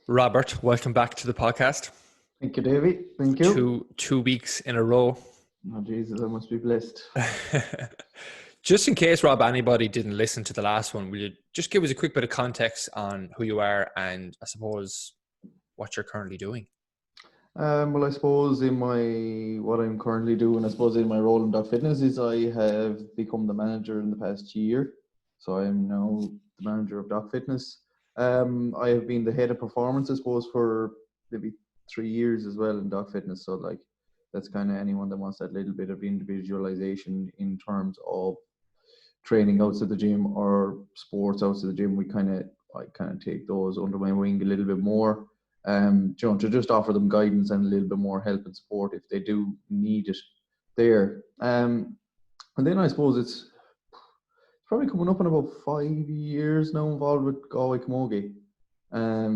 Robert, welcome back to the podcast. Thank you, Davey. Thank you. Two weeks in a row. Oh, Jesus, I must be blessed. Just in case, Rob, anybody didn't listen to the last one, will you just give us a quick bit of context on who you are and I suppose what you're currently doing? Well, I suppose what I'm currently doing, I suppose in my role in Doc Fitness is I have become the manager in the past year. So I am now the manager of Doc Fitness. I have been the head of performance, I suppose, for maybe 3 years as well in Doc Fitness. So like that's kind of anyone that wants that little bit of individualization in terms of training outside the gym or sports outside the gym. I kind of take those under my wing a little bit more. To just offer them guidance and a little bit more help and support if they do need it there. And then I suppose it's probably coming up in about 5 years now involved with GAA Camogie.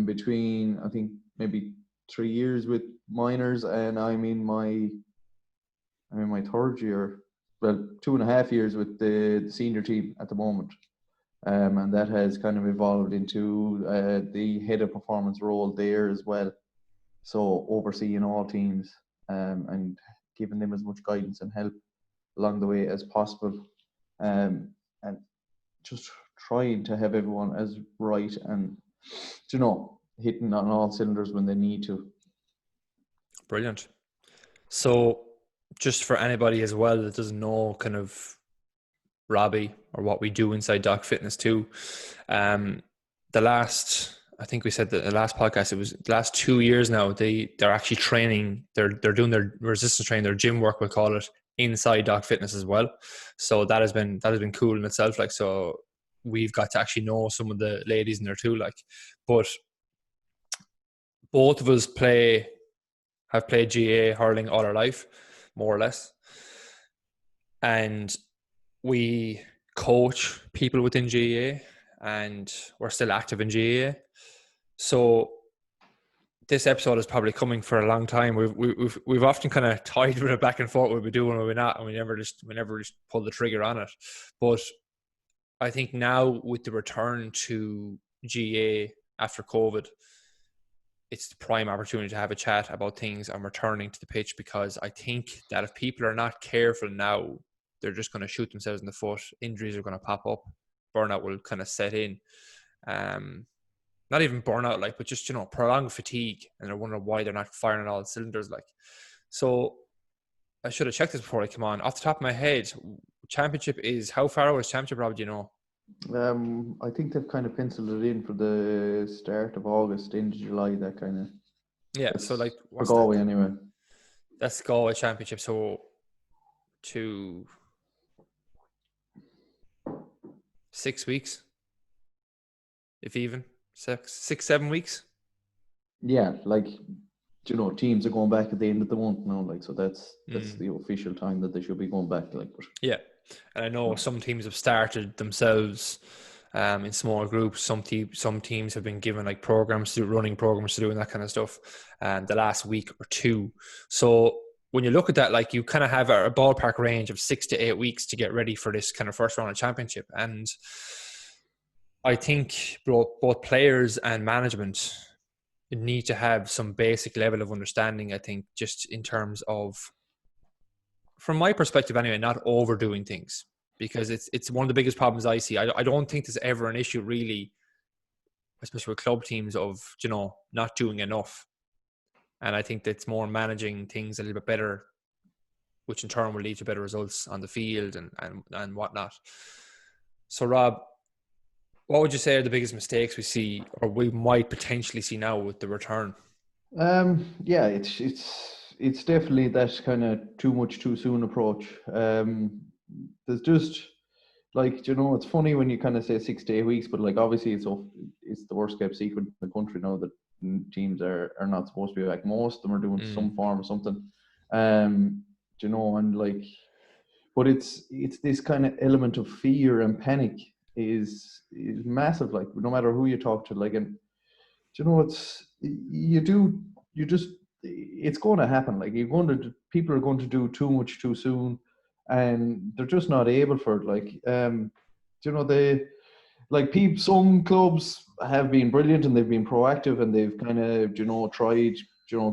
Between, I think, maybe 3 years with minors, and I'm in my third year, well, 2.5 years with the senior team at the moment. And that has kind of evolved into the head of performance role there as well. So overseeing all teams and giving them as much guidance and help along the way as possible. And just trying to have everyone as right and, hitting on all cylinders when they need to. Brilliant. So just for anybody as well that doesn't know kind of Robbie or what we do inside Doc Fitness too, I think we said that the last podcast, it was the last 2 years now, they're actually training, they're doing their resistance training, their gym work, we'll call it, inside Doc Fitness as well. So that has been cool in itself. Like, so we've got to actually know some of the ladies in there too. Like, but both of us have played GAA hurling all our life, more or less. And we coach people within GAA and we're still active in GAA. So this episode is probably coming for a long time. We've often kind of tied with it back and forth. What we do and what we're not, and we never just pull the trigger on it. But I think now with the return to GAA after COVID, it's the prime opportunity to have a chat about things and returning to the pitch, because I think that if people are not careful now, they're just going to shoot themselves in the foot. Injuries are going to pop up. Burnout will kind of set in. Not even burnout, like, but just, prolonged fatigue. And they're wondering why they're not firing on all cylinders. Like, so I should have checked this before I came on. Off the top of my head, championship is, how far away is championship, Rob? Do you know? I think they've kind of penciled it in for the start of August into July, that kind of. Yeah, so like, what's for Galway anyway. That's Galway championship. So to 6 weeks, if even 6-7 weeks. Yeah, like, teams are going back at the end of the month now, like, so that's the official time that they should be going back, like. But yeah, and I know some teams have started themselves in small groups. Some teams have been given like programs to do, running programs to do, and that kind of stuff, the last week or two. So when you look at that, like, you kind of have a ballpark range of 6 to 8 weeks to get ready for this kind of first round of championship. And I think both players and management need to have some basic level of understanding, I think, just in terms of, from my perspective anyway, not overdoing things, because it's one of the biggest problems I see. I don't think there's ever an issue really, especially with club teams, of, not doing enough. And I think that's more managing things a little bit better, which in turn will lead to better results on the field and whatnot. So, Rob, what would you say are the biggest mistakes we see, or we might potentially see now with the return? Yeah, it's definitely that kind of too much too soon approach. There's just, like, it's funny when you kind of say 6 to 8 weeks, but like, obviously it's the worst kept secret in the country now that teams are not supposed to be back. Most of them are doing some form of something, and like, but it's this kind of element of fear and panic is massive. Like, no matter who you talk to, like, and it's going to happen. Like, people are going to do too much too soon, and they're just not able for it. Like, like some clubs have been brilliant and they've been proactive and they've kind of, tried,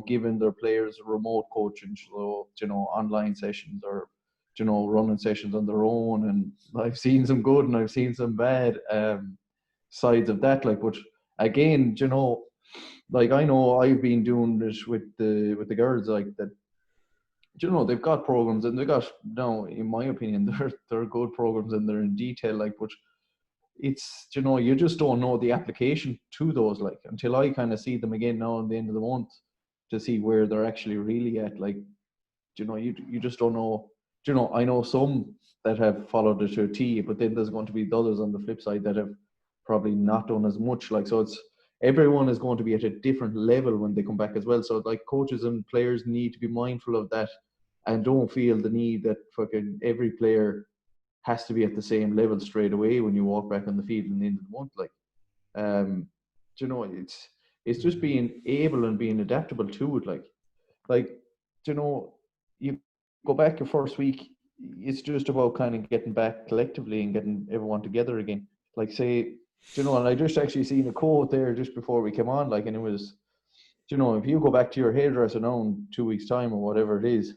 giving their players remote coaching, so, online sessions or, running sessions on their own. And I've seen some good and I've seen some bad sides of that. Like, but again, like I know I've been doing this with the girls, like that. They've got programs and they got, no, in my opinion, they're good programs and they're in detail. Like, but it's, you just don't know the application to those, like, until I kind of see them again now at the end of the month to see where they're actually really at. Like, you just don't know. I know some that have followed it to a T, but then there's going to be the others on the flip side that have probably not done as much. Like, so it's, everyone is going to be at a different level when they come back as well. So like coaches and players need to be mindful of that and don't feel the need that fucking every player has to be at the same level straight away when you walk back on the field in the end of the month. Like, it's just being able and being adaptable to it. Like, you go back your first week, it's just about kind of getting back collectively and getting everyone together again. Like, say, and I just actually seen a quote there just before we came on, like, and it was, if you go back to your hairdresser now in 2 weeks' time or whatever it is,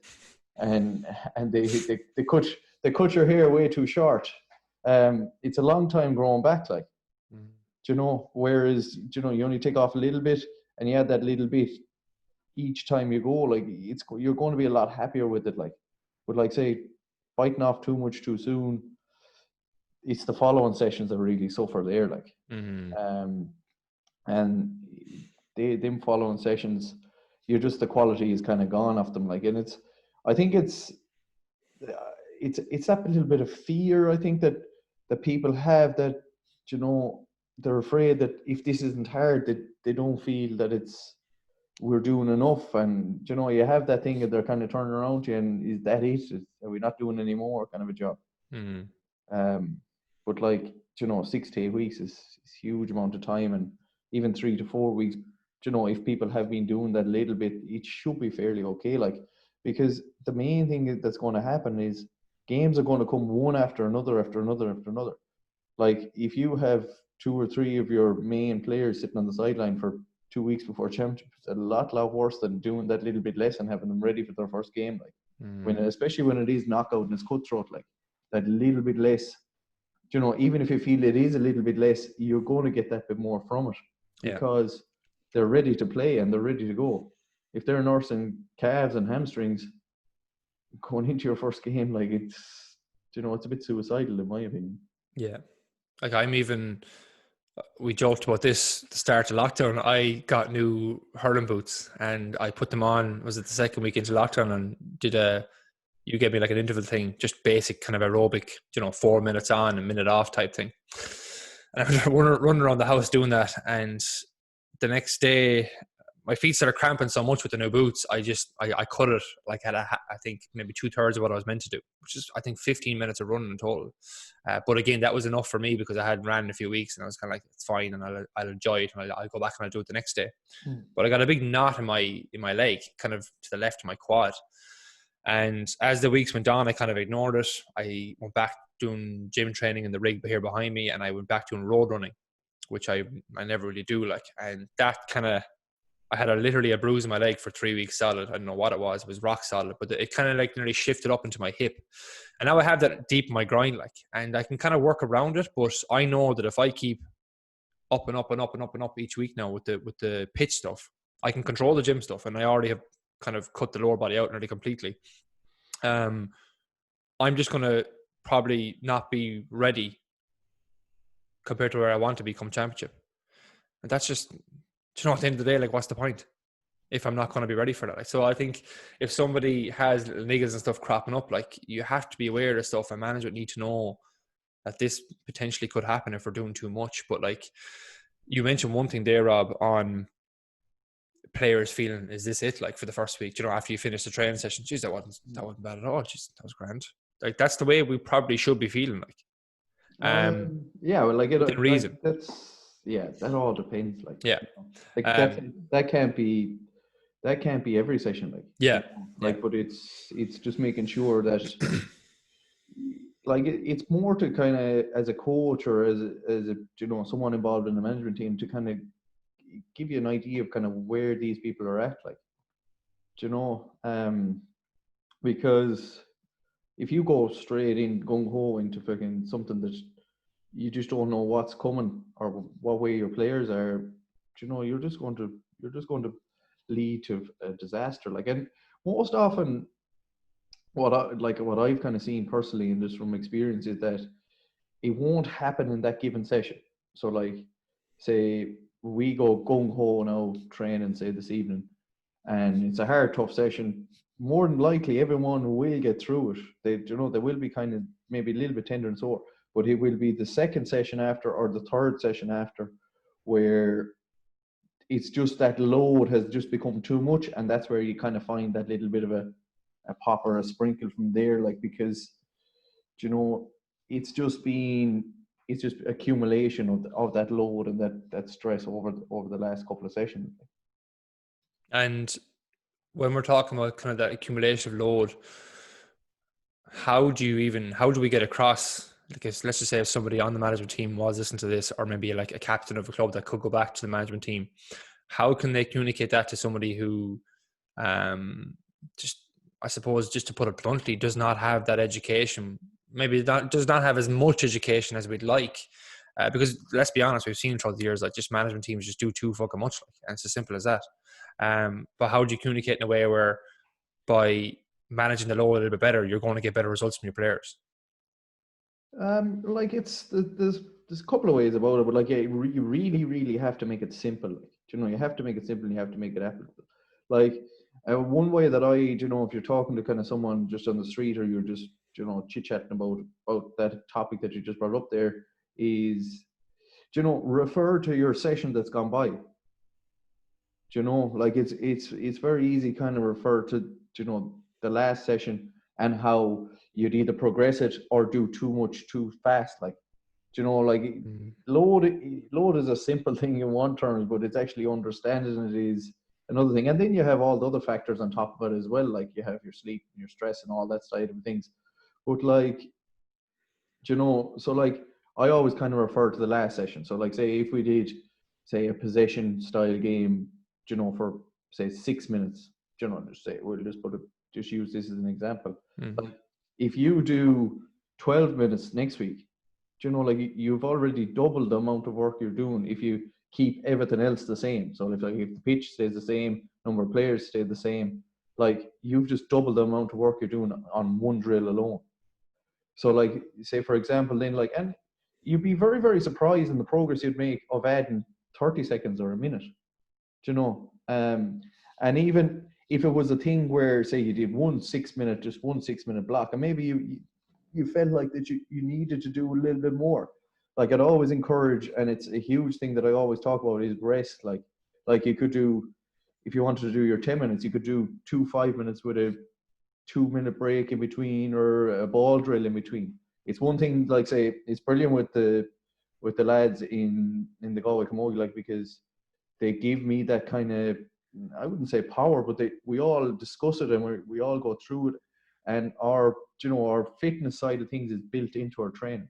and they cut your hair way too short, it's a long time growing back, like, whereas, you only take off a little bit and you add that little bit each time you go, like, you're going to be a lot happier with it. Like, but like, say, biting off too much too soon, it's the following sessions that really suffer there, like. And them following sessions, the quality is kind of gone off them, like. And it's, I think it's that little bit of fear, I think, that people have, that, they're afraid that if this isn't hard, that they don't feel that we're doing enough. And you have that thing that they're kind of turning around to you, and is that it? Are we not doing any more kind of a job? But like, 6 to 8 weeks is a huge amount of time, and even 3 to 4 weeks, if people have been doing that little bit, it should be fairly okay. Like, because the main thing that's going to happen is games are going to come one after another after another after another. Like, if you have 2 or 3 of your main players sitting on the sideline for 2 weeks before championship, it's a lot worse than doing that little bit less and having them ready for their first game. Like, especially when it is knockout and it's cutthroat, like, that little bit less, even if you feel it is a little bit less, you're going to get that bit more from it, because they're ready to play and they're ready to go. If they're nursing calves and hamstrings going into your first game, like, it's, it's a bit suicidal in my opinion. Yeah. Like, we joked about this the start of lockdown. I got new hurling boots and I put them on, was it the second week into lockdown, and you gave me like an interval thing, just basic kind of aerobic, 4 minutes on, a minute off type thing. And I was running around the house doing that. And the next day, my feet started cramping so much with the new boots. I cut it like at I think maybe 2/3 of what I was meant to do, which is I think 15 minutes of running in total. But again, that was enough for me because I hadn't ran in a few weeks, and I was kind of like, it's fine, and I'll enjoy it, and I'll go back and I'll do it the next day. But I got a big knot in my leg, kind of to the left of my quad. And as the weeks went on, I kind of ignored it. I went back doing gym training in the rig here behind me, and I went back doing road running, which I never really do, like. And that kind of, I had literally a bruise in my leg for 3 weeks solid. I don't know what it was. It was rock solid, but it kind of like nearly shifted up into my hip. And now I have that deep in my groin, like, and I can kind of work around it. But I know that if I keep up and up and up and up and up each week now with the pitch stuff, I can control the gym stuff. And I already have kind of cut the lower body out nearly completely. I'm just going to probably not be ready compared to where I want to be come championship. And that's just, at the end of the day, like, what's the point if I'm not going to be ready for that? Like, so I think if somebody has niggles and stuff cropping up, like, you have to be aware of this stuff, and management need to know that this potentially could happen if we're doing too much. But like you mentioned one thing there, Rob, on players feeling, is this it? Like, for the first week, after you finish the training session, geez, that wasn't bad at all. Jeez, that was grand. Like, that's the way we probably should be feeling, like. Yeah, well, like, the reason. Like, that all depends. Like, yeah, like that can't be every session. Like, yeah, like, but it's just making sure that like it's more to kind of, as a coach or as a someone involved in the management team, to kind of give you an idea of kind of where these people are at, like, because if you go straight in gung ho into fucking something that you just don't know what's coming or what way your players are, you're just going to lead to a disaster. Like, and most often, what I've kind of seen personally, and just from experience, is that it won't happen in that given session. So, like, say we go gung ho now training, say this evening, and it's a hard, tough session. More than likely, everyone will get through it. They will be kind of maybe a little bit tender and sore, but it will be the second session after or the third session after where it's just that load has just become too much, and that's where you kind of find that little bit of a pop or a sprinkle from there, like, because it's just accumulation of that load and that stress over the last couple of sessions. And when we're talking about kind of that accumulation of load, how do we get across, because let's just say if somebody on the management team was listening to this, or maybe like a captain of a club that could go back to the management team, how can they communicate that to somebody who just, I suppose, just to put it bluntly, does not have that education, maybe does not have as much education as we'd like, because let's be honest, we've seen throughout the years, like, just management teams just do too fucking much, like, and it's as simple as that. But how do you communicate in a way where by managing the load a little bit better, you're going to get better results from your players? Like, there's a couple of ways about it, but like, yeah, you really have to make it simple. Like, you have to make it simple and you have to make it applicable. Like, one way that if you're talking to kind of someone just on the street, or you're just chit chatting about that topic that you just brought up there, is refer to your session that's gone by. Like, it's very easy kind of refer to the last session and how you'd either progress it or do too much too fast. Like, like, load is a simple thing in one term, but it's actually understanding it is another thing. And then you have all the other factors on top of it as well. Like, you have your sleep and your stress and all that side of things. But, like, so, like, I always kind of refer to the last session. So, like, say if we did, say, a possession style game, for, say, 6 minutes, just say, we'll just use this as an example. Like, if you do 12 minutes next week, like, you've already doubled the amount of work you're doing if you keep everything else the same. So if the pitch stays the same, number of players stay the same, like, you've just doubled the amount of work you're doing on one drill alone. So, like, say, for example, then, like, and you'd be very, very surprised in the progress you'd make of adding 30 seconds or a minute, and even if it was a thing where, say, you did just 1 6 minute block, and maybe you felt like that you needed to do a little bit more. Like, I'd always encourage, and it's a huge thing that I always talk about, is rest. Like you could do, if you wanted to do your 10 minutes, you could do 2 5 minutes with a 2 minute break in between, or a ball drill in between. It's one thing, like, say, it's brilliant with the lads in the Galway Camogie, like, because they give me that kind of, I wouldn't say power, but we all discuss it and we all go through it, and our fitness side of things is built into our training.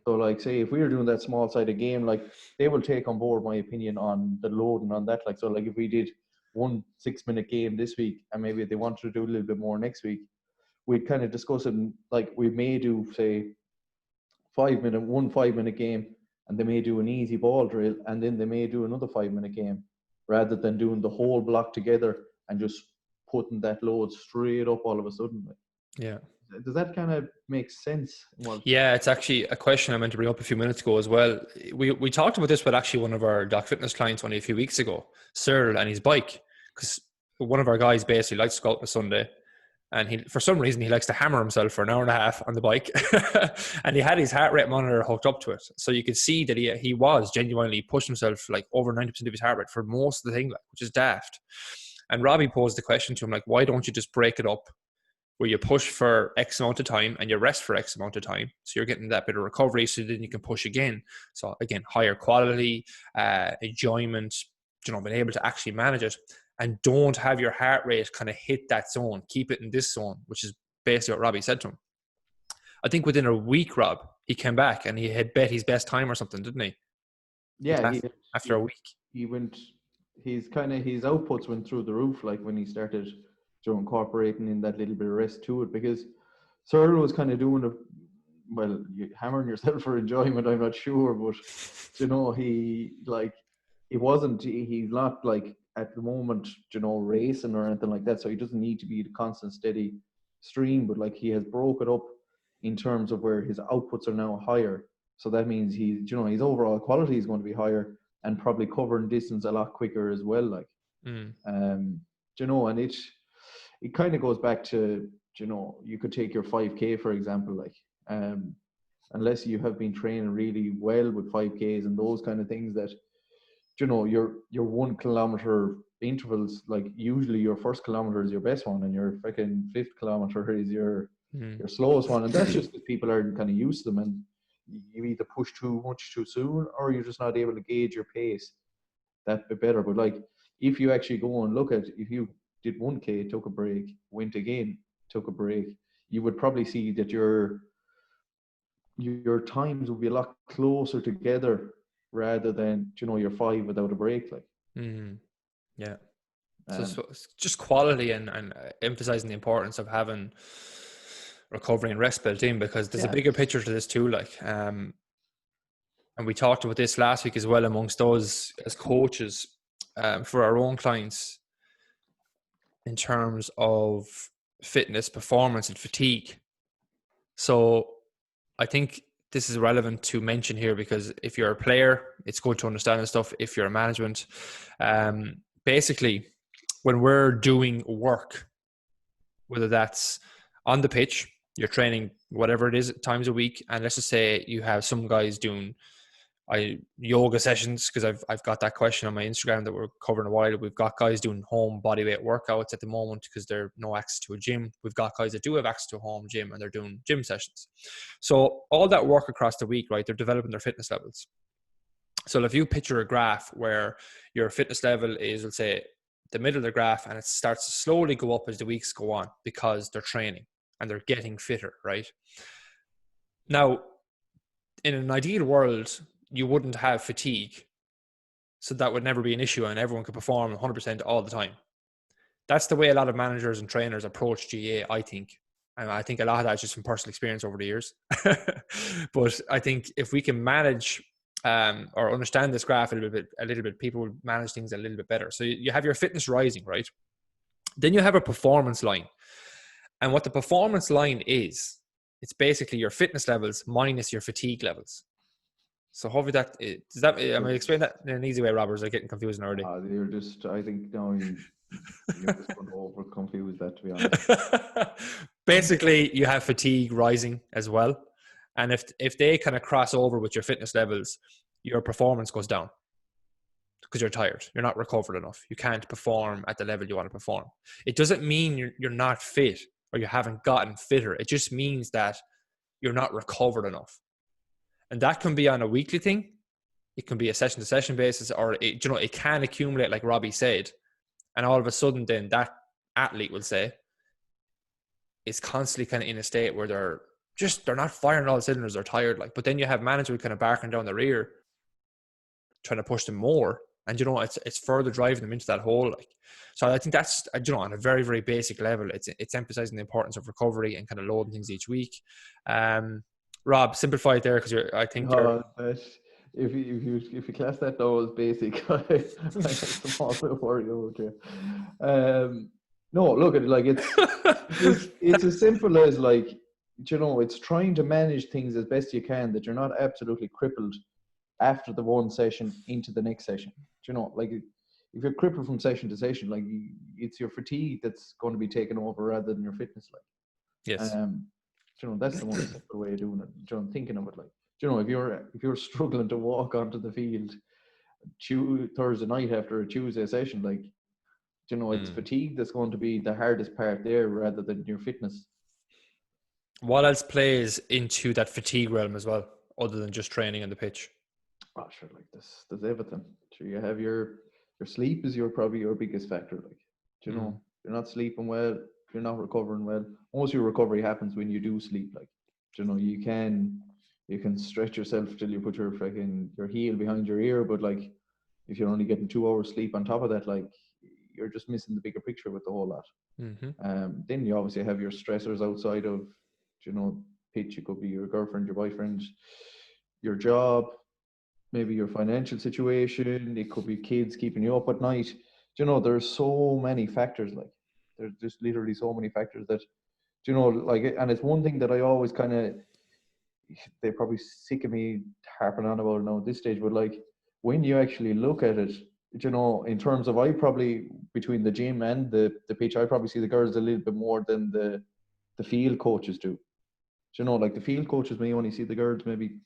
So, like, say, if we were doing that small sided game, like, they will take on board my opinion on the load and on that. Like, so, like, if we did 1 6 minute game this week, and maybe they wanted to do a little bit more next week, we'd kind of discuss it, and, like, we may do, say, 5 minute game, and they may do an easy ball drill, and then they may do another 5 minute game, rather than doing the whole block together and just putting that load straight up all of a sudden. Yeah. Does that kind of make sense? Yeah, it's actually a question I meant to bring up a few minutes ago as well. We talked about this with actually one of our Doc Fitness clients only a few weeks ago, Cyril, and his bike, because one of our guys basically likes to go out on a Sunday, and for some reason he likes to hammer himself for an hour and a half on the bike, and he had his heart rate monitor hooked up to it, so you could see that he was genuinely pushing himself like over 90% of his heart rate for most of the thing, like, which is daft. And Robbie posed the question to him, like, why don't you just break it up, where you push for X amount of time and you rest for X amount of time, so you're getting that bit of recovery, so then you can push again. So again, higher quality, enjoyment, being able to actually manage it, and don't have your heart rate kind of hit that zone. Keep it in this zone, which is basically what Robbie said to him. I think within a week, Rob, he came back and he had bet his best time or something, didn't he? Yeah, After a week. he went. His outputs went through the roof. Like when he started, incorporating in that little bit of rest to it, because Searle was kind of doing it. Well, you hammering yourself for enjoyment, I'm not sure, but he like it wasn't. He's not like at the moment, racing or anything like that. So he doesn't need to be the constant, steady stream. But like he has broke it up in terms of where his outputs are now higher. So that means his overall quality is going to be higher and probably covering distance a lot quicker as well. Like, and it kind of goes back to, you could take your 5K, for example, like, unless you have been training really well with 5Ks and those kind of things that, your 1 kilometer intervals, like usually your first kilometer is your best one and your freaking 5th kilometer is your slowest one. And that's just because people aren't kind of used to them, and you either push too much too soon or you're just not able to gauge your pace that bit better. But like, if you actually go and look at, if you did 1K, took a break, went again, took a break, you would probably see that your times will be a lot closer together rather than, your 5 without a break. Like, yeah. So it's just quality and emphasizing the importance of having recovery and rest built in, because there's a bigger picture to this too. Like, and we talked about this last week as well amongst us as coaches, for our own clients, in terms of fitness, performance, and fatigue. So I think this is relevant to mention here, because if you're a player, it's good to understand this stuff. If you're a management, basically, when we're doing work, whether that's on the pitch, you're training whatever it is times a week, and let's just say you have some guys doing yoga sessions, because I've got that question on my Instagram that we're covering a while. We've got guys doing home bodyweight workouts at the moment because there's no access to a gym. We've got guys that do have access to a home gym and they're doing gym sessions. So all that work across the week, right, they're developing their fitness levels. So if you picture a graph where your fitness level is, let's say, the middle of the graph, and it starts to slowly go up as the weeks go on because they're training and they're getting fitter, right? Now, in an ideal world, you wouldn't have fatigue, so that would never be an issue and everyone could perform 100% all the time. That's the way a lot of managers and trainers approach GAA, I think. And I think a lot of that is just from personal experience over the years. But I think if we can manage or understand this graph a little bit, people will manage things a little bit better. So you have your fitness rising, right? Then you have a performance line. And what the performance line is, it's basically your fitness levels minus your fatigue levels. So hopefully am I explaining that in an easy way, Robert? Is I getting confusing already? I think now you're just going to over confuse that, to be honest. Basically, you have fatigue rising as well. And if they kind of cross over with your fitness levels, your performance goes down because you're tired. You're not recovered enough. You can't perform at the level you want to perform. It doesn't mean you're not fit or you haven't gotten fitter. It just means that you're not recovered enough. And that can be on a weekly thing. It can be a session to session basis, or it can accumulate, like Robbie said. And all of a sudden then that athlete will say is constantly kind of in a state where they're not firing all the cylinders, they're tired. Like, but then you have management kind of barking down the rear, trying to push them more. And, it's further driving them into that hole. Like, so I think that's, on a very, very basic level, it's emphasizing the importance of recovery and kind of loading things each week. Rob, simplify it there, because if you class that though as basic, I have a small bit of worry about you. No, look at it like it's as simple as, like, it's trying to manage things as best you can, that you're not absolutely crippled after the one session into the next session. Like, if you're crippled from session to session, like, it's your fatigue that's going to be taken over rather than your fitness. Like, yes. That's the most simple way of doing it. Thinking of it, like, if you're struggling to walk onto the field Thursday night after a Tuesday session, like, it's fatigue that's going to be the hardest part there rather than your fitness. What else plays into that fatigue realm as well, other than just training on the pitch? Oh, sure, like there's everything. Sure, you have your sleep is probably your biggest factor. Like, you're not sleeping well, you're not recovering well. Most of your recovery happens when you do sleep. Like, you know, you can stretch yourself till you put your heel behind your ear, but like if you're only getting 2 hours sleep on top of that, like you're just missing the bigger picture with the whole lot. Then you obviously have your stressors outside of, you know, pitch. It could be your girlfriend, your boyfriend, your job, maybe your financial situation. It could be kids keeping you up at night. You know, there's so many factors. Like there's just literally so many factors that, you know, like, and it's one thing that I always kind of, they're probably sick of me harping on about it now at this stage, but like when you actually look at it, you know, in terms of, I probably, between the gym and the pitch, I probably see the girls a little bit more than the field coaches do. You know, like the field coaches may only see the girls maybe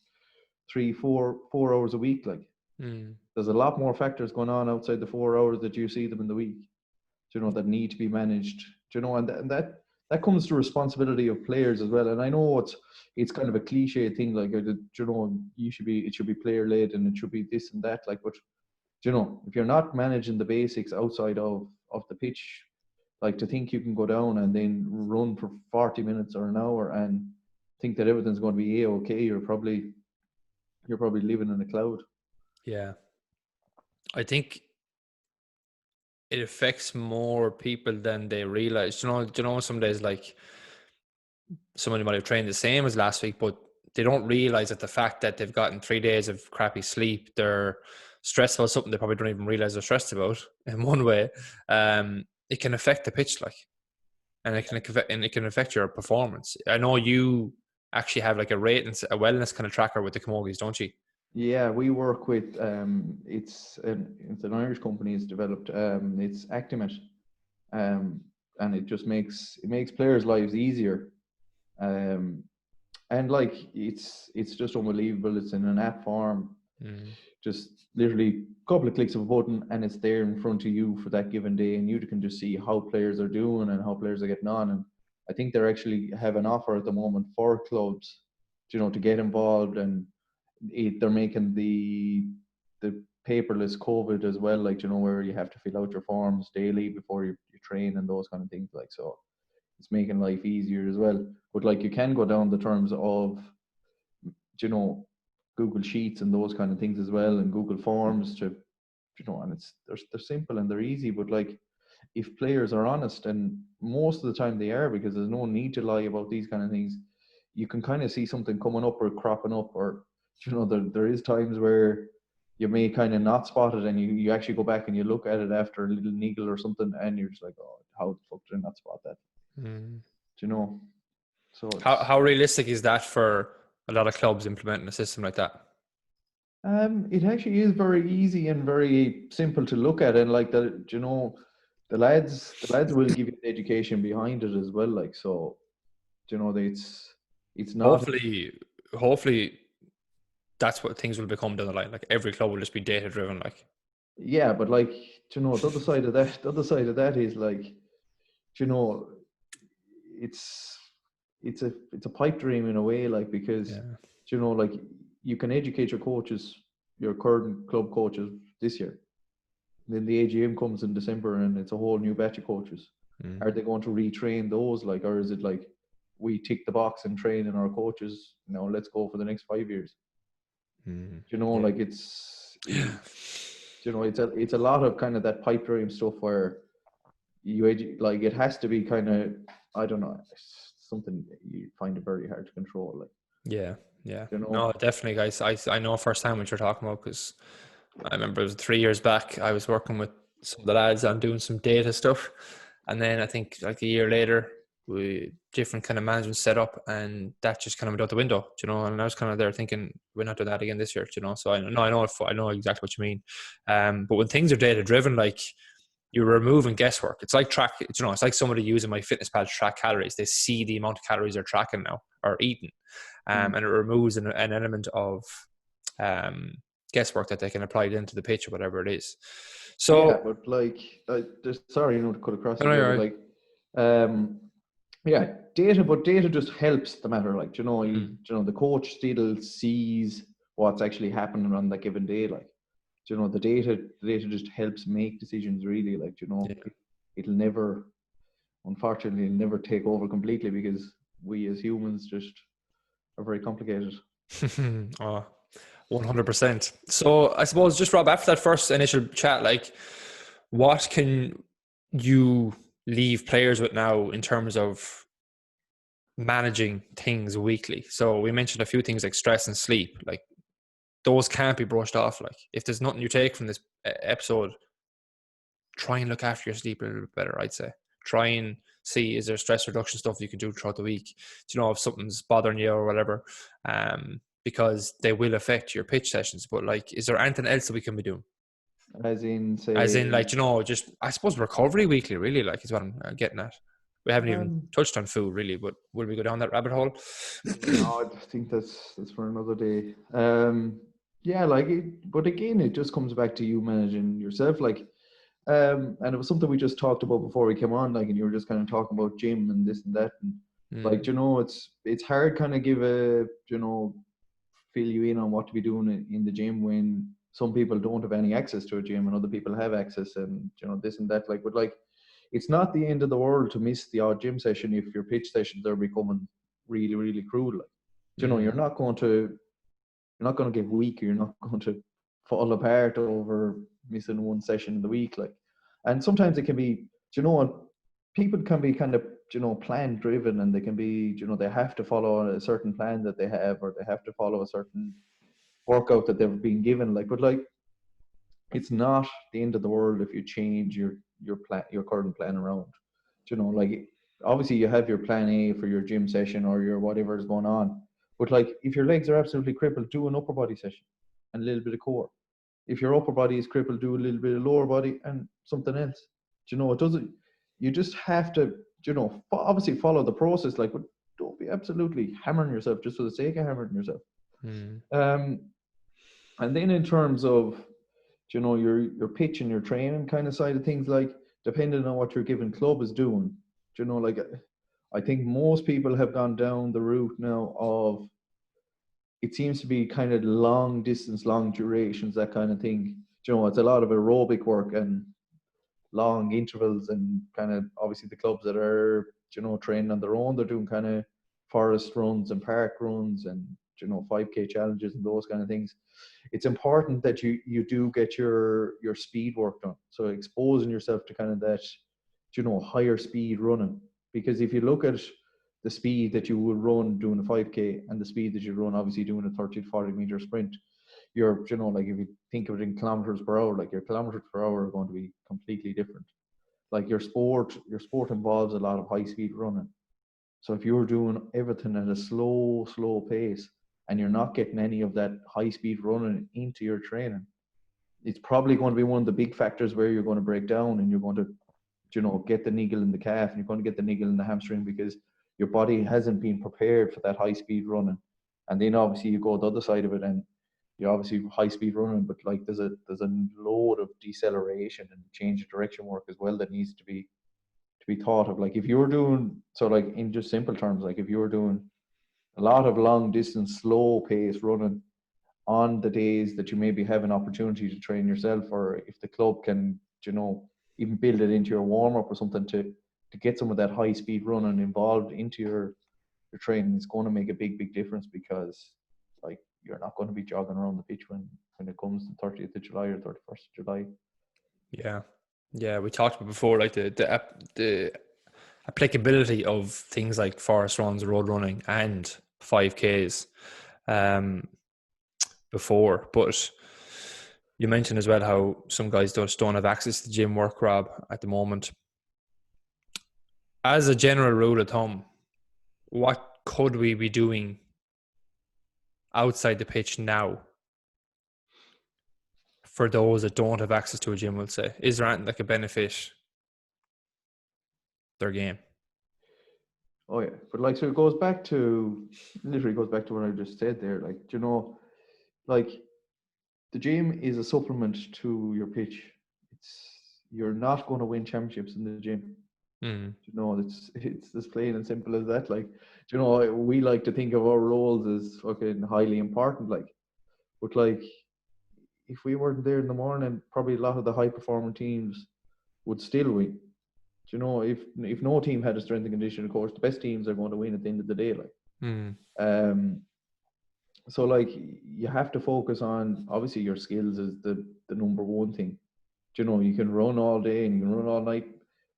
3-4 hours a week. Like there's a lot more factors going on outside the 4 hours that you see them in the week, you know, that need to be managed, you know, and that comes to responsibility of players as well. And I know it's kind of a cliche thing, like, you know, it should be player led and it should be this and that, like, but you know, if you're not managing the basics outside of the pitch, like to think you can go down and then run for 40 minutes or an hour and think that everything's going to be okay, you're probably living in a cloud. Yeah. I think it affects more people than they realize. You know, some days like somebody might have trained the same as last week, but they don't realize that the fact that they've gotten 3 days of crappy sleep, they're stressed about something they probably don't even realize they're stressed about in one way. It can affect the pitch, like, and it can affect your performance. I know you actually have like a wellness kind of tracker with the Camogies, don't you? Yeah, we work with it's an Irish company. It's developed. It's Actimate, and it makes players' lives easier. Um, and like it's just unbelievable. It's in an app form. Just literally a couple of clicks of a button, and it's there in front of you for that given day, and you can just see how players are doing and how players are getting on. And I think they're actually have an offer at the moment for clubs, you know, to get involved, and they're making the paperless COVID as well, like, you know, where you have to fill out your forms daily before you train and those kind of things, like, so it's making life easier as well. But like you can go down the terms of, you know, Google Sheets and those kind of things as well, and Google Forms to, you know, and they're simple and they're easy. But like if players are honest, and most of the time they are, because there's no need to lie about these kind of things, you can kind of see something coming up or cropping up, or, you know, there is times where you may kind of not spot it, and you actually go back and you look at it after a little niggle or something, and you're just like, oh, how the fuck did I not spot that? You know, so How realistic is that for a lot of clubs implementing a system like that? it actually is very easy and very simple to look at, and like that, you know, the lads will give you the education behind it as well, like, so, you know, it's not. Hopefully that's what things will become down the line. Like every club will just be data driven, like. Yeah, but like, you know, the other side of that is like, you know, it's it's a pipe dream in a way, like, because, you know, like you can educate your coaches, your current club coaches this year. Then the AGM comes in December and it's a whole new batch of coaches. Are they going to retrain those, like, or is it like we tick the box and train in our coaches? Now let's go for the next 5 years. You know, like you know, it's a lot of kind of that pipe dream stuff where like it has to be kind of, I don't know, something you find it very hard to control, like. Yeah. You know? No, definitely, guys. I know firsthand what you're talking about, because I remember it was 3 years back. I was working with some of the lads on doing some data stuff, and then I think like a year later, we different kind of management set up, and that just kind of went out the window, you know. And I was kind of there thinking, we're not doing that again this year, you know. So I know exactly what you mean. But when things are data driven, like, you're removing guesswork. It's like it's like somebody using MyFitnessPal to track calories. They see the amount of calories they're tracking now or eating, and it removes an element of guesswork that they can apply into the pitch or whatever it is. So yeah, but like, just sorry, you know, to cut across you no, there, you're but right. like, yeah, data just helps the matter. Like, you know, you know, the coach still sees what's actually happening on that given day. Like, you know, the data just helps make decisions, really. Like, you know, it'll never, unfortunately, it'll never take over completely, because we as humans just very complicated. Oh, 100%. So I suppose just Rob, after that first initial chat, like what can you leave players with now in terms of managing things weekly? So we mentioned a few things like stress and sleep, like those can't be brushed off. Like if there's nothing you take from this episode, try and look after your sleep a little bit better, I'd say. Try and see, is there stress reduction stuff you can do throughout the week? Do you know if something's bothering you or whatever? Because they will affect your pitch sessions. But like, is there anything else that we can be doing? As in, As in, say, like, just I suppose recovery weekly, really, like, is what I'm getting at. We haven't even touched on food, really, but will we go down that rabbit hole? no, I think that's for another day. Yeah, like, but again, it just comes back to you managing yourself. Like, and it was something we just talked about before we came on. Like, and you were just kind of talking about gym and this and that, and like, it's hard kind of give a fill you in on what to be doing in the gym when some people don't have any access to a gym and other people have access, and this and that. Like, but like, it's not the end of the world to miss the odd gym session if your pitch sessions are becoming really, really crude. Like, you're not going to get weaker. You're not going to fall apart over missing one session in the week. Like, and sometimes it can be, what, people can be kind of, plan driven, and they can be, they have to follow a certain plan that they have, or they have to follow a certain workout that they've been given. Like, but like, it's not the end of the world if you change your plan, your current plan around. Like, obviously you have your plan A for your gym session or your whatever is going on, but like, if your legs are absolutely crippled, do an upper body session and a little bit of core. If your upper body is crippled, do a little bit of lower body and something else. It doesn't. You just have to, obviously follow the process. Like, but don't be absolutely hammering yourself just for the sake of hammering yourself. And then in terms of, your pitch and your training kind of side of things, like, depending on what your given club is doing, like, I think most people have gone down the route now of, it seems to be kind of long distance, long durations, that kind of thing. It's a lot of aerobic work and long intervals, and kind of, obviously the clubs that are, training on their own, they're doing kind of forest runs and park runs and, 5K challenges and those kind of things. It's important that you do get your speed work done. So exposing yourself to kind of that, higher speed running. Because if you look at the speed that you would run doing a 5K and the speed that you run obviously doing a 30 to 40 meter sprint, you're, like, if you think of it in kilometers per hour, like, your kilometers per hour are going to be completely different. Like, your sport involves a lot of high speed running. So if you're doing everything at a slow pace, and you're not getting any of that high speed running into your training, it's probably going to be one of the big factors where you're going to break down, and you're going to, get the niggle in the calf, and you're going to get the niggle in the hamstring, because your body hasn't been prepared for that high speed running. And then obviously you go the other side of it, and you're obviously high speed running, but like, there's a load of deceleration and change of direction work as well that needs to be thought of. Like, if you're doing, so like, in just simple terms, like, if you're doing a lot of long distance, slow pace running on the days that you maybe have an opportunity to train yourself, or if the club can, even build it into your warm up or something to get some of that high speed running involved into your training, it's going to make a big difference, because like, you're not going to be jogging around the pitch when it comes to 30th of July or 31st of July. Yeah, we talked about before, like the applicability of things like forest runs, road running, and 5Ks before. But you mentioned as well how some guys just don't have access to gym work, Rob, at the moment. As a general rule of thumb, what could we be doing outside the pitch now for those that don't have access to a gym, we'll say? Is there anything that could benefit their game? Oh yeah, but like, so it goes back to, literally goes back to what I just said there. Like, like, the gym is a supplement to your pitch. You're not going to win championships in the gym. It's as plain and simple as that. Like, we like to think of our roles as fucking highly important. Like, but like, if we weren't there in the morning, probably a lot of the high performing teams would still win. If no team had a strength and conditioning course, the best teams are going to win at the end of the day. Like, So like you have to focus on, obviously your skills is the number one thing. You know, you can run all day and you can run all night,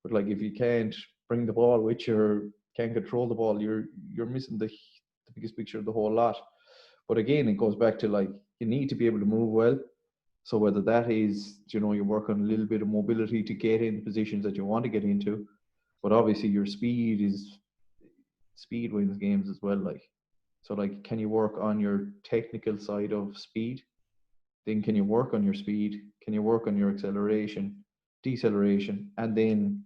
but like if you can't bring the ball with you or can't control the ball, you're missing the biggest picture of the whole lot. But again, it goes back to like you need to be able to move well. So whether that is, you know, you work on a little bit of mobility to get into positions that you want to get into, but obviously your speed wins games as well. Like, so like, can you work on your technical side of speed? Then can you work on your speed? Can you work on your acceleration, deceleration, and then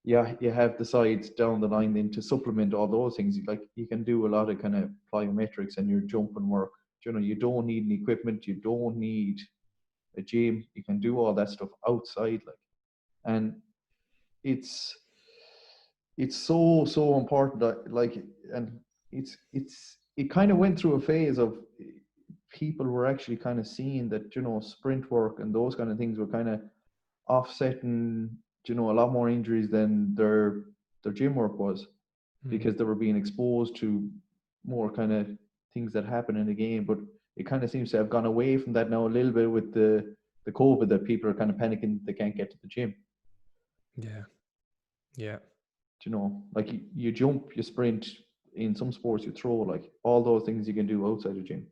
yeah, you have the sides down the line then to supplement all those things. Like you can do a lot of kind of plyometrics and your jump and work. You know, you don't need any equipment. You don't need a gym. You can do all that stuff outside. Like, and it's so important that like, and it kind of went through a phase of people were actually kind of seeing that, you know, sprint work and those kind of things were kind of offsetting, you know, a lot more injuries than their gym work was, because they were being exposed to more kind of things that happen in the game. But it kind of seems to have gone away from that now a little bit with the COVID, that people are kind of panicking they can't get to the gym. Yeah. You know, like you jump, you sprint, in some sports you throw, like all those things you can do outside the gym.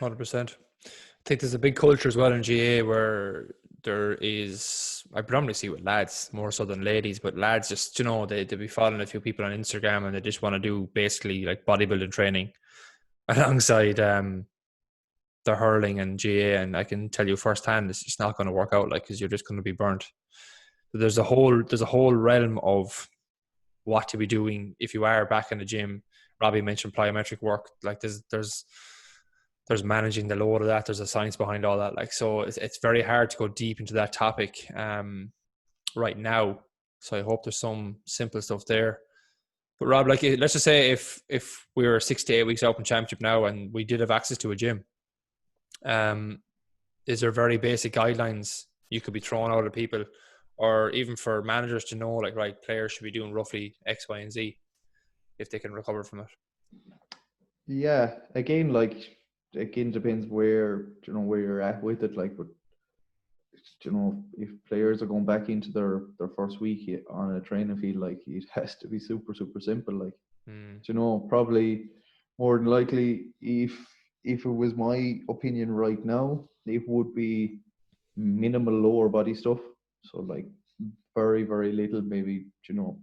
100%. I think there's a big culture as well in GA where there is, I predominantly see with lads more so than ladies, but lads just, you know, they be following a few people on Instagram and they just want to do basically like bodybuilding training alongside the hurling and GA. And I can tell you firsthand, it's just not going to work out, like, because you're just going to be burnt. There's a whole realm of what to be doing if you are back in the gym. Robbie mentioned plyometric work. Like there's managing the load of that. There's a science behind all that. Like, so it's very hard to go deep into that topic right now. So I hope there's some simple stuff there. But Rob, like, let's just say if we were 6 to 8 weeks Open Championship now and we did have access to a gym, is there very basic guidelines you could be throwing out at people, or even for managers to know, like, right, players should be doing roughly X, Y, and Z if they can recover from it? Yeah, again, like, again, depends where, you know, where you're at with it. Like, but, you know, if players are going back into their first week on a training field, like, it has to be super simple. Like, you know, probably more than likely, if it was my opinion right now, it would be minimal lower body stuff. So like very little, maybe, you know,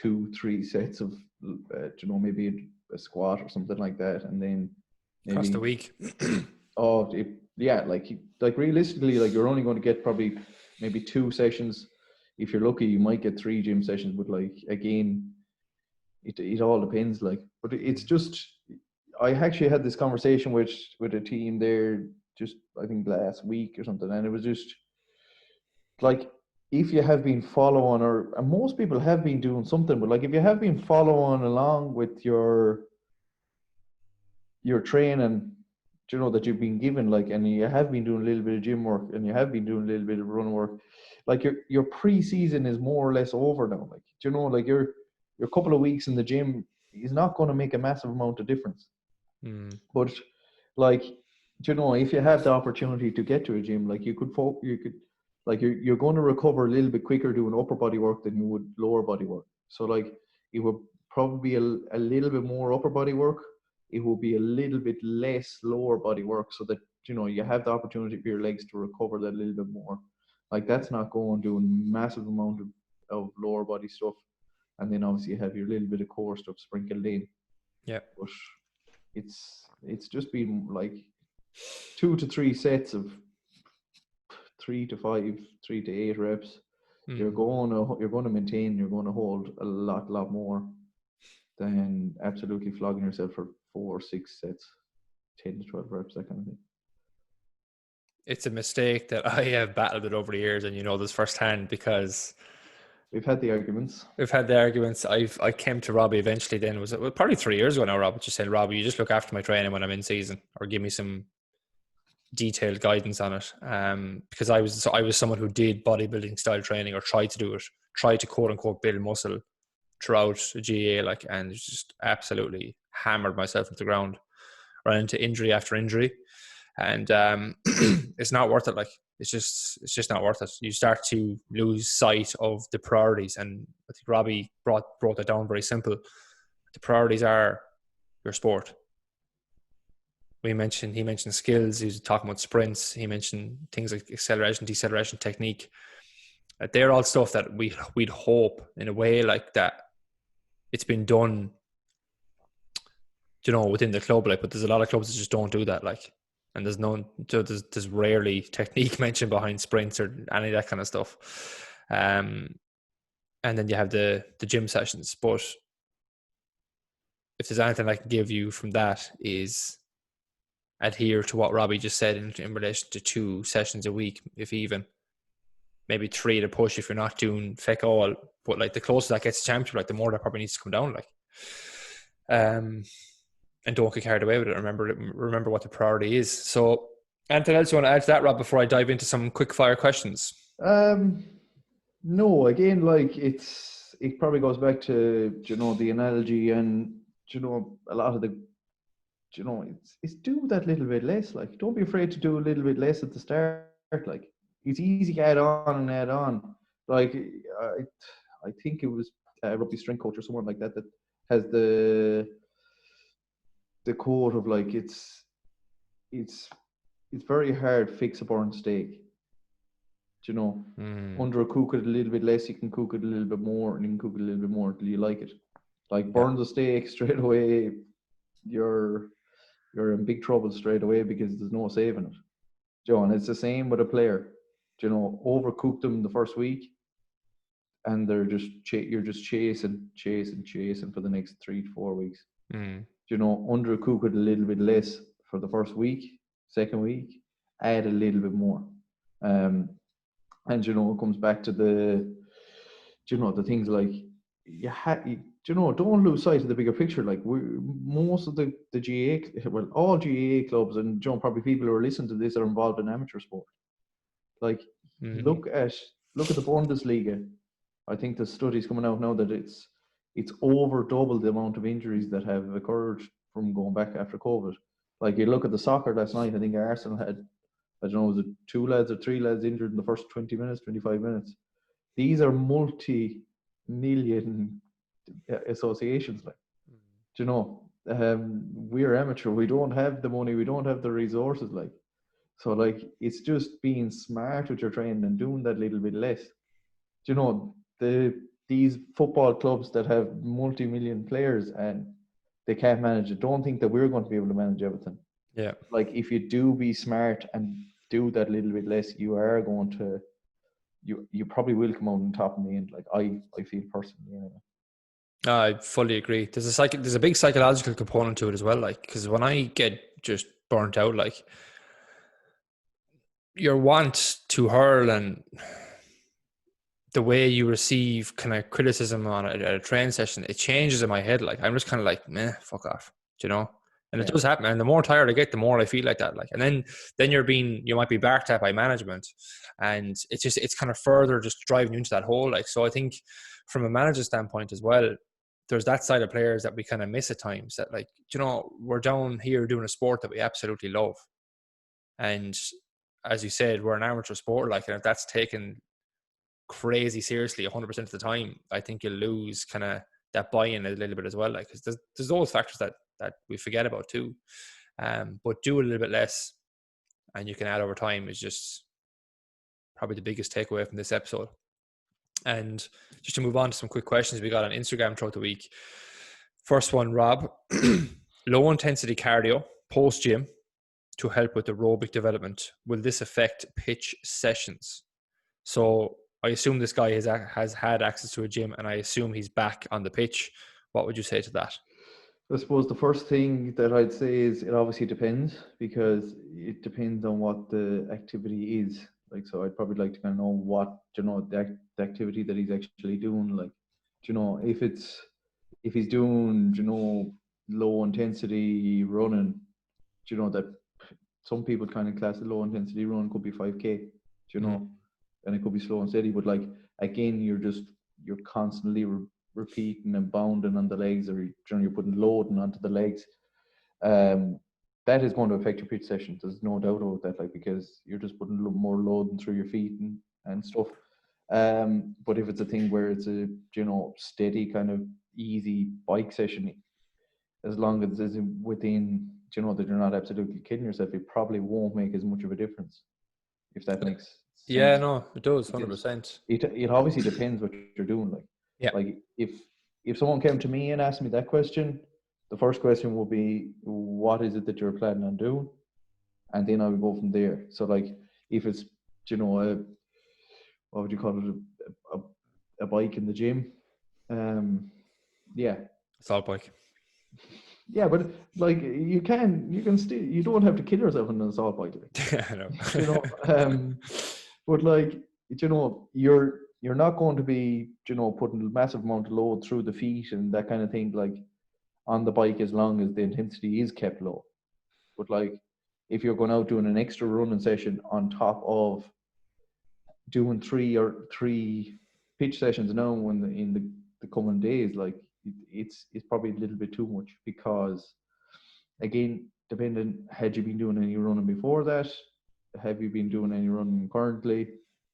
2-3 sets of you know, maybe a squat or something like that, and then maybe across the week. Yeah, like realistically, like, you're only going to get probably maybe 2 sessions. If you're lucky, you might get 3 gym sessions, but like, again, it all depends. Like, but it's just, I actually had this conversation with a team there just, I think, last week or something, and it was just like, if you have been following, or and most people have been doing something, but like, if you have been following along with your training, you know, that you've been given, like, and you have been doing a little bit of gym work and you have been doing a little bit of run work, like, your pre-season is more or less over now. Like, you know, like, your couple of weeks in the gym is not going to make a massive amount of difference. But like, you know, if you have the opportunity to get to a gym, like, you could like, you're going to recover a little bit quicker doing upper body work than you would lower body work. So like, it would probably be a little bit more upper body work. It will be a little bit less lower body work, so that, you know, you have the opportunity for your legs to recover that little bit more. Like, that's not going doing massive amount of lower body stuff, and then obviously you have your little bit of core stuff sprinkled in. Yeah. But it's just been like 2 to 3 sets of 3 to 5, 3 to 8 reps. You're going to maintain, you're going to hold a lot more than absolutely flogging yourself for 4 or 6 sets, 10 to 12 reps, that kind of thing. It's a mistake that I have battled with over the years, and you know this firsthand, because we've had the arguments. I came to Robbie eventually. Then it was probably 3 years ago now. Robbie just said, "Robbie, you just look after my training when I'm in season, or give me some detailed guidance on it." Because I was someone who did bodybuilding style training, or tried to do it, tried to quote unquote build muscle throughout GA, like, and it's just absolutely hammered myself into the ground, ran into injury after injury, and it's not worth it. Like it's just not worth it. You start to lose sight of the priorities, and I think Robbie brought that down very simple. The priorities are your sport. He mentioned skills. He was talking about sprints. He mentioned things like acceleration, deceleration, technique. They're all stuff that we'd hope in a way like that it's been done, within the club. Like, but there's a lot of clubs that just don't do that. Like, and there's rarely technique mentioned behind sprints or any of that kind of stuff. And then you have the gym sessions. But if there's anything I can give you from that is adhere to what Robbie just said in relation to 2 sessions a week, if even. Maybe 3 to push if you're not doing feck all. But like the closer that gets to championship, like the more that probably needs to come down. Like, and don't get carried away with it. Remember what the priority is. So, anything else you want to add to that, Rob, before I dive into some quick fire questions? No, again, like it probably goes back to the analogy and a lot of the it's do that little bit less. Like, don't be afraid to do a little bit less at the start. Like, it's easy to add on and add on. Like, I think it was a rugby strength coach or someone like that has the quote of like it's very hard fix a burnt steak. Under a cook it a little bit less, you can cook it a little bit more, and you can cook it a little bit more till you like it. Like, burn the steak straight away, you're in big trouble straight away because there's no saving it. And it's the same with a player. Overcook them the first week, and they're just you're just chasing for the next 3 to 4 weeks. Undercook it a little bit less for the first week, second week, add a little bit more. And it comes back to the things like don't lose sight of the bigger picture. Like, most of the GAA, well, all GAA clubs, and probably people who are listening to this are involved in amateur sport. Like, look at the Bundesliga. I think the studies coming out now that it's over double the amount of injuries that have occurred from going back after COVID. Like, you look at the soccer last night, I think Arsenal had, was it 2 lads or 3 lads injured in the first 20 minutes, 25 minutes. These are multi-million associations. Like, we're amateur. We don't have the money. We don't have the resources. Like, so, like, it's just being smart with your training and doing that little bit less. These football clubs that have multi-million players and they can't manage it, don't think that we're going to be able to manage everything. Yeah. Like, if you do be smart and do that little bit less, you are going to, you probably will come out on top in the end. Like, I feel personally. Anyway. I fully agree. There's a big psychological component to it as well. Like, because when I get just burnt out, like, your want to hurl and the way you receive kind of criticism on it at a training session, it changes in my head. Like, I'm just kind of like, meh, fuck off, And it does happen. And the more tired I get, the more I feel like that. Like, and then you might be barked at by management, and it's kind of further just driving you into that hole. Like, so I think from a manager standpoint as well, there's that side of players that we kind of miss at times. That, like, we're down here doing a sport that we absolutely love, and as you said, we're an amateur sport. Like, and if that's taken crazy seriously 100% of the time, I think you'll lose kind of that buy-in a little bit as well. Like, because there's those factors that we forget about too. But do a little bit less, and you can add over time is just probably the biggest takeaway from this episode. And just to move on to some quick questions we got on Instagram throughout the week. First one, Rob, low intensity cardio post gym to help with aerobic development. Will this affect pitch sessions? So I assume this guy has had access to a gym, and I assume he's back on the pitch. What would you say to that? I suppose the first thing that I'd say is it obviously depends, because it depends on what the activity is. Like, so I'd probably like to kind of know what, the activity that he's actually doing. Like, if he's doing, low intensity running, that some people kind of class the low intensity run could be 5K, and it could be slow and steady. But, like, again, you're constantly repeating and bounding on the legs, or you're putting loading onto the legs, that is going to affect your pitch session. There's no doubt about that, like, because you're just putting more loading through your feet and stuff. But if it's a thing where it's a steady kind of easy bike session, as long as it's within that you're not absolutely kidding yourself, it probably won't make as much of a difference, if that makes sense. Yeah, no, it does, 100%. It obviously depends what you're doing. Like if someone came to me and asked me that question, the first question would be, what is it that you're planning on doing? And then I would go from there. So like if it's what would you call it, a bike in the gym, yeah, assault bike. Yeah, but like you can still, you don't have to kill yourself on an assault bike. I know. But like you're not going to be putting a massive amount of load through the feet and that kind of thing, like on the bike, as long as the intensity is kept low. But like if you're going out doing an extra running session on top of doing three pitch sessions now in the coming days, like it's probably a little bit too much, because again, depending, had you been doing any running before that? Have you been doing any running currently?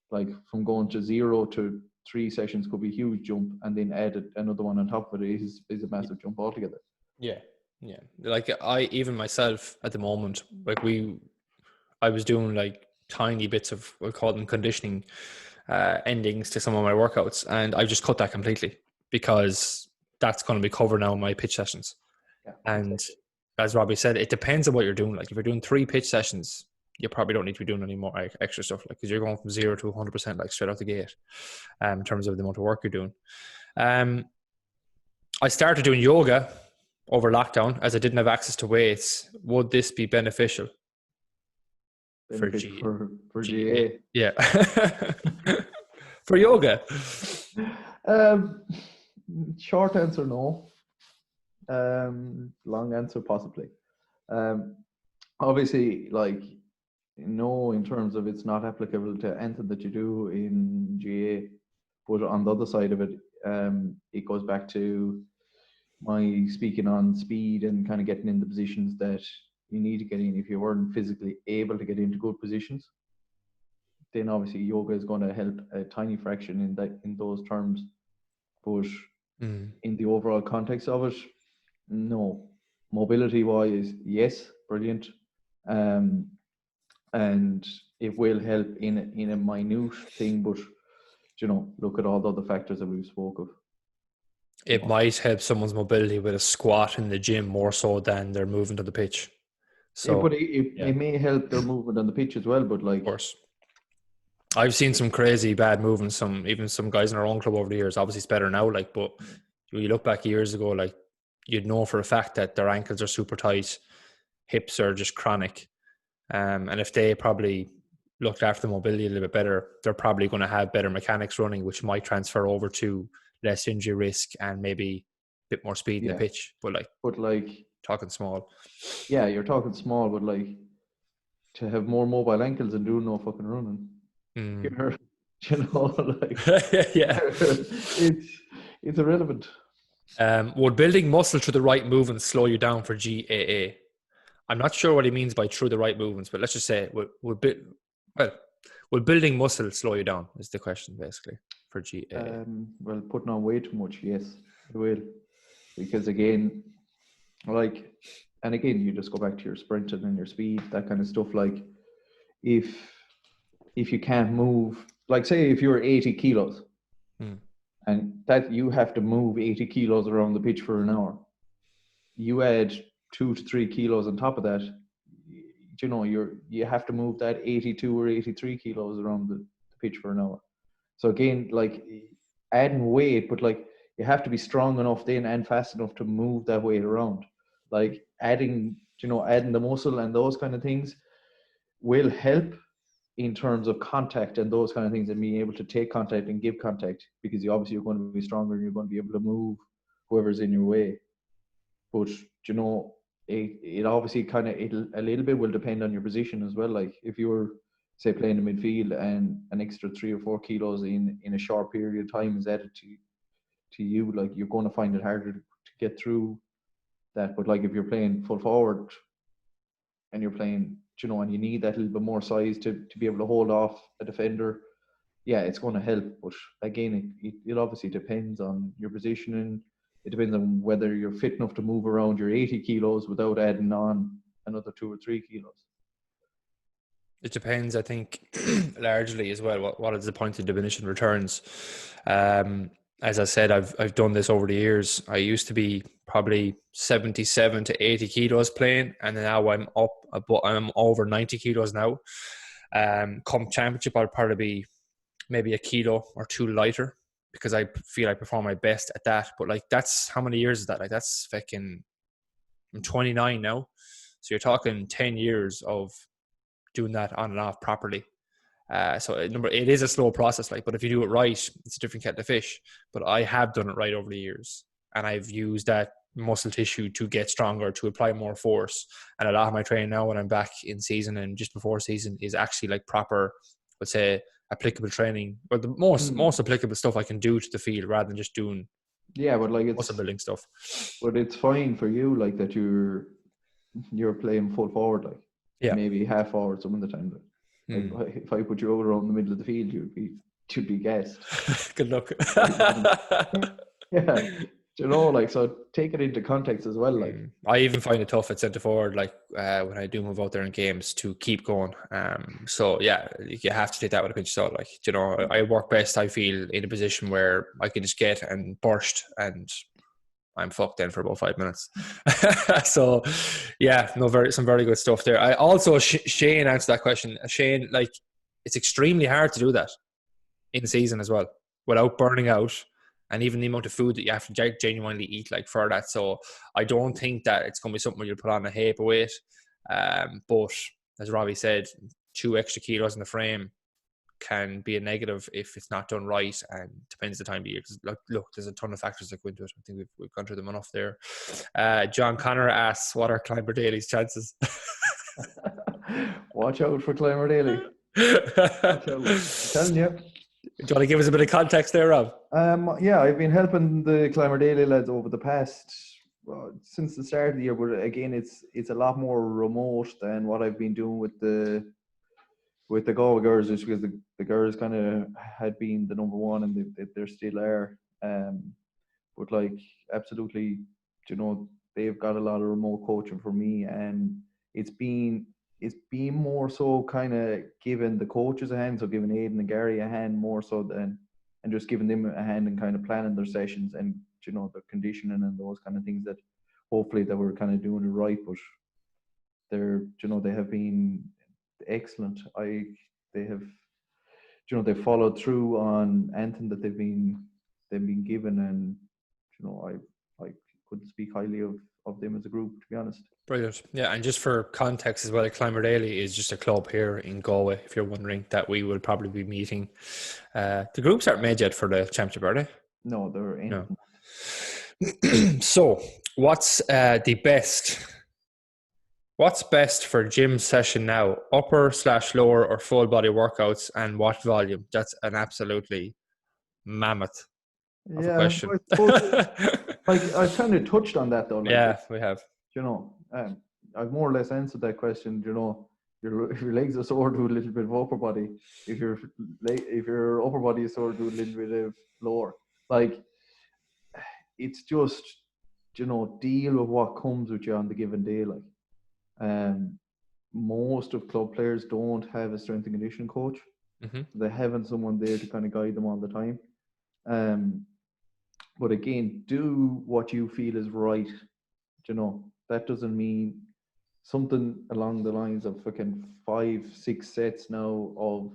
Like from going to 0 to 3 sessions could be a huge jump, and then add another one on top of it is a massive jump altogether. Yeah. Like even myself at the moment, like I was doing like tiny bits of, we'll call them conditioning endings to some of my workouts, and I've just cut that completely, because that's going to be covered now in my pitch sessions. Yeah, and exactly. As Robbie said, it depends on what you're doing. Like if you're doing 3 pitch sessions, you probably don't need to be doing any more extra stuff, like, because you're going from 0 to 100% like straight out the gate, in terms of the amount of work you're doing. I started doing yoga over lockdown, as I didn't have access to weights. Would this be beneficial? For GAA? Yeah. For yoga? Short answer, no. Long answer, possibly. Obviously, like, no, in terms of it's not applicable to anything that you do in GAA. But on the other side of it, it goes back to my speaking on speed and kind of getting in the positions that you need to get in. If you weren't physically able to get into good positions, then obviously yoga is going to help a tiny fraction in those terms. But in the overall context of it, no. Mobility wise, yes, brilliant. And it will help in a minute thing, but look at all the other factors that we've spoke of. It might help someone's mobility with a squat in the gym more so than their movement on the pitch. So, yeah, but it may help their movement on the pitch as well. But like, of course, I've seen some crazy bad movements. Even some guys in our own club over the years. Obviously, it's better now. Like, but when you look back years ago, like, you'd know for a fact that their ankles are super tight, hips are just chronic, and if they probably looked after the mobility a little bit better, they're probably going to have better mechanics running, which might transfer over to less injury risk and maybe a bit more speed in the pitch. But like talking small. Yeah, you're talking small, but like to have more mobile ankles and do no fucking running. You're, like yeah, it's irrelevant. Would building muscle through the right movements slow you down for GAA? I'm not sure what he means by through the right movements, but let's just say will building muscle slow you down is the question basically for GAA. Well, putting on way too much, yes, it will. Because again, you just go back to your sprinting and your speed, that kind of stuff. Like if you can't move, like say if you're 80 kilos and that you have to move 80 kilos around the pitch for an hour, you add 2 to 3 kilos on top of that, you have to move that 82 or 83 kilos around the pitch for an hour. So again, like adding weight, but like you have to be strong enough then and fast enough to move that weight around. Like adding the muscle and those kind of things will help in terms of contact and those kind of things, and being able to take contact and give contact, because you're going to be stronger and you're going to be able to move whoever's in your way. But it obviously kind of a little bit will depend on your position as well. Like if you're say playing in midfield and an extra 3 or 4 kilos in a short period of time is added to you, like you're going to find it harder to get through that. But like if you're playing full forward and you're playing, and you need that little bit more size to be able to hold off a defender, yeah, it's going to help. But again, it obviously depends on your positioning. It depends on whether you're fit enough to move around your 80 kilos without adding on another 2 or 3 kilos. It depends, I think, largely as well. What is the point of diminishing returns? As I said, I've done this over the years. I used to be probably 77 to 80 kilos playing, and now I'm over 90 kilos now. Come championship, I'll probably be maybe a kilo or 2 lighter, because I feel I perform my best at that. But like, that's how many years is that? Like, that's fucking, I'm 29 now. So you're talking 10 years of doing that on and off properly. So it is a slow process, like, but if you do it right, it's a different kettle of fish. But I have done it right over the years, and I've used that muscle tissue to get stronger, to apply more force. And a lot of my training now, when I'm back in season and just before season, is actually like proper, let's say, applicable training, or the most applicable stuff I can do to the field, rather than just doing but like muscle building stuff. But it's fine for you, like that you're playing full forward, like maybe half forward some of the time. Like, if I put you over around the middle of the field, you'd be gassed. Good luck. Yeah, like, so take it into context as well. Like, I even find it tough at centre forward, like when I do move out there in games, to keep going. So yeah, you have to take that with a pinch of salt. Like, I work best, I feel, in a position where I can just get and burst, and I'm fucked then for about 5 minutes. So yeah, some very good stuff there. I also, Shane answered that question. Shane, like, it's extremely hard to do that in season as well, without burning out, and even the amount of food that you have to genuinely eat, like, for that. So I don't think that it's going to be something where you'll put on a heap of weight. But as Robbie said, 2 extra kilos in the frame can be a negative if it's not done right, and depends the time of year. Because look, there's a ton of factors that go into it. I think we've gone through them enough there. John Connor asks, what are Climber Daly's chances? Watch out for Climber Daly. I'm telling you. Do you want to give us a bit of context there, Rob? Yeah, I've been helping the Climber Daly lads over the past since the start of the year, but again, it's a lot more remote than what I've been doing with the GAA girls, just because the girls kind of had been the number one, and they're still there. But like, absolutely, they've got a lot of remote coaching for me, and it's been more so kind of giving the coaches a hand, so giving Aidan and Gary a hand more so than, and just giving them a hand and kind of planning their sessions, and the conditioning and those kind of things, that hopefully that we're kind of doing it right. But they're, they have been excellent. They have, they've followed through on anything that they've been given, and I couldn't speak highly of them as a group, to be honest. Brilliant. Yeah, and just for context as well, Climber Daly is just a club here in Galway, if you're wondering, that we will probably be meeting. The groups aren't made yet for the championship, are they? No, they're in. No. So, what's best for gym session now? Upper/lower or full body workouts, and what volume? That's an absolutely mammoth of a question. Like, I've kind of touched on that though. Like, yeah, we have. I've more or less answered that question. Your legs are sore, do a little bit of upper body. If your upper body is sore, do a little bit of lower. Like, it's just, deal with what comes with you on the given day. Like, most of club players don't have a strength and conditioning coach. Mm-hmm. They haven't someone there to kind of guide them all the time. But again, do what you feel is right. That doesn't mean something along the lines of fucking 5-6 sets now of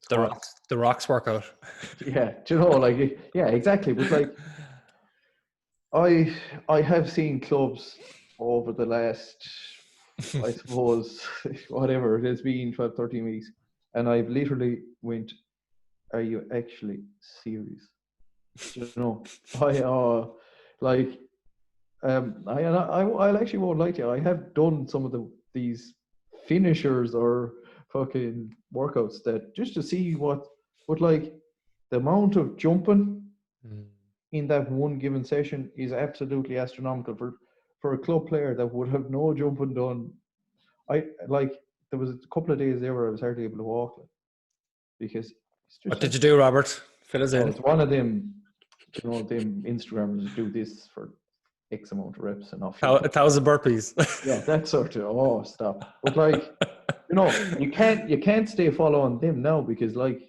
the rocks workout. Yeah, yeah, exactly. But like, I have seen clubs over the last, I suppose, whatever it has been, 12, 13 weeks, and I've literally went, are you actually serious? I actually won't lie to you. I have done some of these finishers or fucking workouts that just to see but like the amount of jumping in that one given session is absolutely astronomical for a club player that would have no jumping done. There was a couple of days there where I was hardly able to walk, like, because it's just What did you do, Robert? Fill us in. it's one of them, them Instagrammers do this for X amount of reps and off. 1,000 burpees. Yeah, that sort of stop. But like, you can't stay following them now because like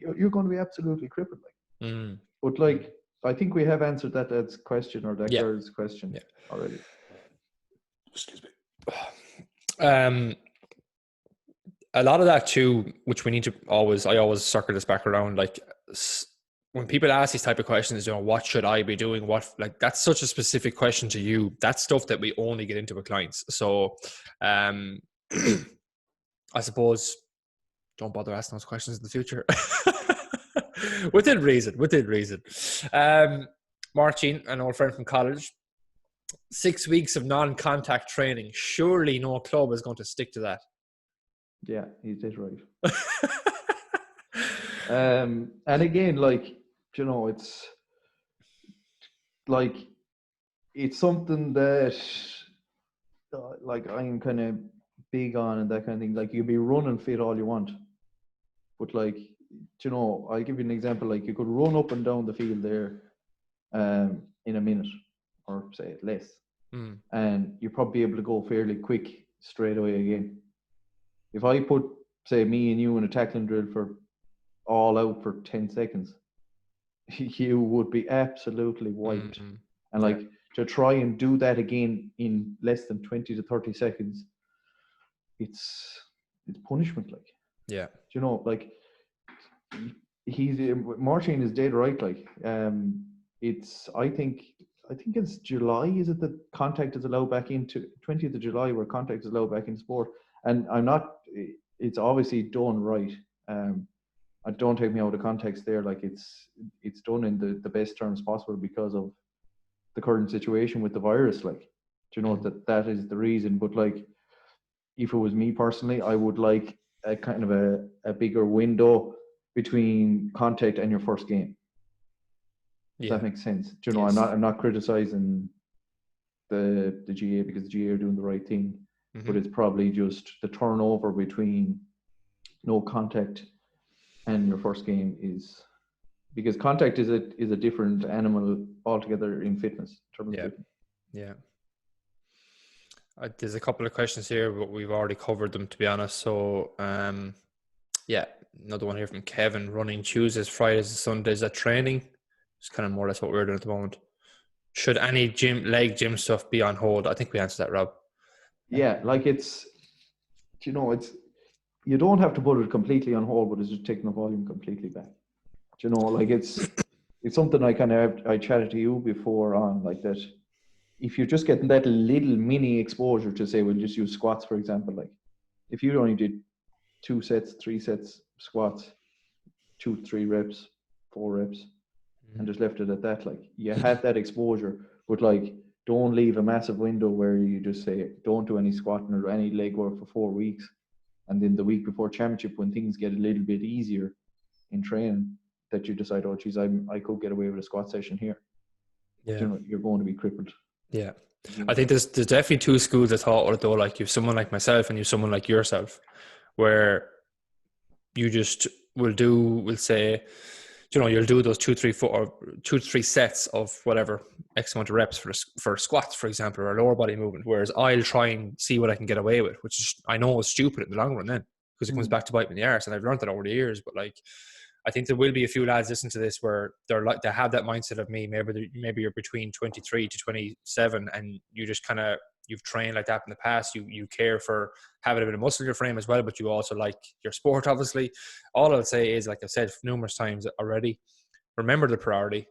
you're going to be absolutely crippled. Like, but like I think we have answered that question or that girl's question already. Excuse me. A lot of that too, which we need to I always circle this back around. Like when people ask these type of questions, what should I be doing? That's such a specific question to you. That's stuff that we only get into with clients. So, I suppose don't bother asking those questions in the future. Within reason. Marcin, an old friend from college, 6 weeks of non-contact training. Surely no club is going to stick to that. Yeah, he did right. And again, like, it's like, it's something that like I'm kind of big on and that kind of thing. Like, you can be running fit all you want, but like, I'll give you an example. Like, you could run up and down the field there in a minute or say less, and you're probably able to go fairly quick straight away again. If I put, say, me and you in a tackling drill for all out for 10 seconds, you would be absolutely wiped. And like, to try and do that again in less than 20 to 30 seconds, it's punishment. Like, yeah, like, Martin is dead right. Like, I think it's July. Is it that contact is allowed back into 20th of July, where contact is allowed back in sport? And it's obviously done right. Don't take me out of context there. Like, it's done in the best terms possible because of the current situation with the virus. Like, that is the reason. But like, if it was me personally, I would like a kind of a bigger window between contact and your first game. Does that make sense? Yes. I'm not criticizing the GAA because the GAA are doing the right thing, but it's probably just the turnover between no contact and your first game is, because contact is a different animal altogether in fitness. Yeah. There's a couple of questions here, but we've already covered them, to be honest. So, another one here from Kevin. Running Tuesdays, Fridays, and Sundays at training. It's kind of more or less what we're doing at the moment. Should any leg gym stuff be on hold? I think we answered that, Rob. Yeah, like it's you don't have to put it completely on hold, but it's just taking the volume completely back. Like it's something I chatted to you before on, like that. If you're just getting that little mini exposure to, say, we'll just use squats for example. Like, if you only did 2 sets, 3 sets squats, 2-3 reps, 4 reps, and just left it at that, like, you had that exposure, but like, don't leave a massive window where you just say don't do any squatting or any leg work for 4 weeks, and then the week before championship, when things get a little bit easier in training, that you decide, oh geez, I could get away with a squat session here. You're going to be crippled. Yeah, I think there's definitely 2 schools of thought, though. Like, you've someone like myself and you've someone like yourself, where you just will say, you'll do those 2, 3, 4 or 2 to 3 sets of whatever X amount of reps for squats, for example, or lower body movement. Whereas I'll try and see what I can get away with, which is, I know, is stupid in the long run then, because it comes back to bite me in the arse, and I've learned that over the years. But like, I think there will be a few lads listening to this where they have that mindset of me. Maybe you're between 23 to 27, and you just you've trained like that in the past. You care for having a bit of muscle in your frame as well, but you also like your sport, obviously. All I'll say is, like I've said numerous times already, remember the priority.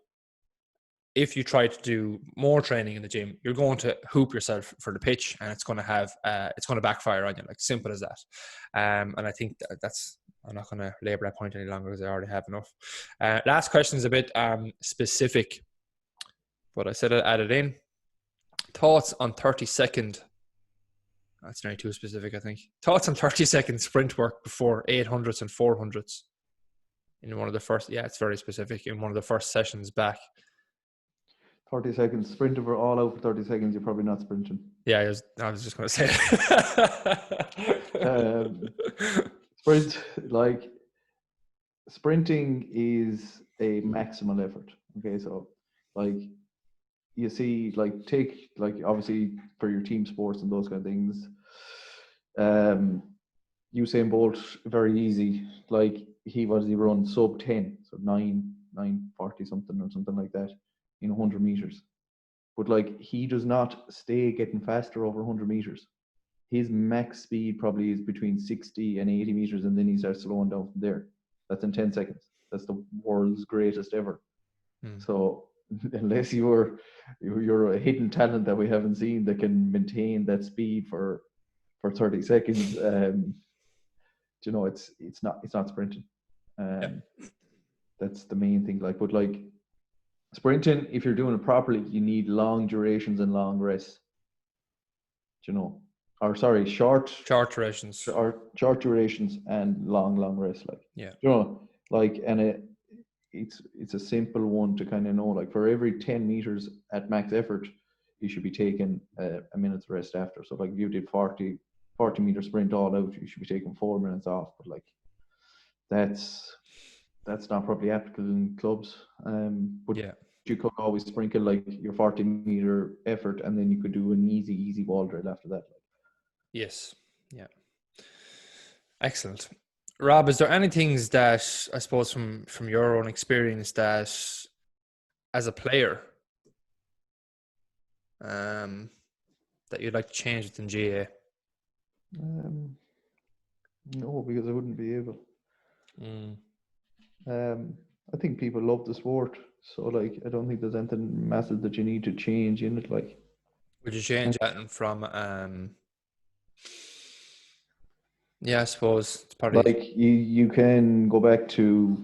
If you try to do more training in the gym, you're going to hoop yourself for the pitch, and it's going to backfire on you. Like, simple as that. And I think that's. I'm not going to labour that point any longer because I already have enough. Last question is a bit specific, but I said I'd add it in. Thoughts on 30-second? That's nearly too specific, I think. Thoughts on 30-second sprint work before 800s and 400s? in one of the first. Yeah, it's very specific. In one of the first sessions back. 30 seconds. Sprint over all out for 30 seconds. You're probably not sprinting. Yeah, I was just going to say it. Sprint, like sprinting is a maximal effort. Okay, so like you see, like take like obviously for your team sports and those kind of things. Usain Bolt, very easy. Like he run sub 10, so 9:40 something or something like that in 100 meters. But like he does not stay getting faster over 100 meters. His max speed probably is between 60 and 80 meters, and then he starts slowing down from there. That's in 10 seconds. That's the world's greatest ever. So unless you're a hidden talent that we haven't seen that can maintain that speed for 30 seconds, you know, it's not sprinting. That's the main thing. Like, but like sprinting, if you're doing it properly, you need long durations and long rests. You know, or sorry, short durations, or short durations and long rests. Like, yeah, you know, like, and it's a simple one to kind of know. Like, for every 10 meters at max effort, you should be taking a minute's rest after. So, like, if you did 40 meter sprint all out, you should be taking 4 minutes off. But like, that's not probably applicable in clubs. But yeah, you could always sprinkle like your 40 meter effort, and then you could do an easy wall drill after that. yes, yeah, excellent. Rob, is there any things that I suppose from your own experience that as a player that you'd like to change within GAA? No, because I wouldn't be able. I think people love the sport, so like I don't think there's anything massive that you need to change in it. Like, would you change that from yeah, I suppose it's probably like you can go back to,